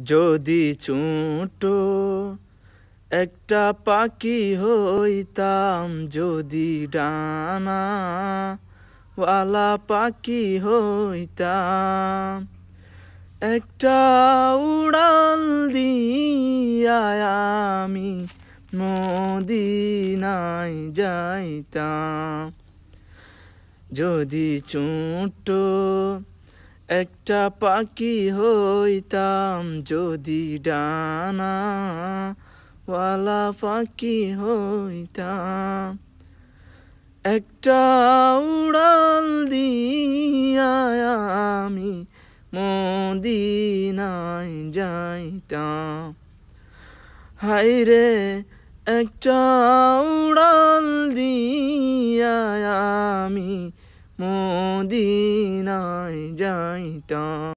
যদি ছোট একটা পাখি হইতাম, যদি ডানা ওয়ালা পাখি হইতাম, একটা উড়াল দিয়া আমি মদিনায় যাইতাম। যদি ছোট একটা পাখি হইতাম, যদি ডানা ওয়ালা পাখি হইতাম, একটা উড়াল দিয়া আমি মদিনায় যাইতাম। হায়রে একটা উড়াল দিয়া আমি মদিনায় যাইতাম।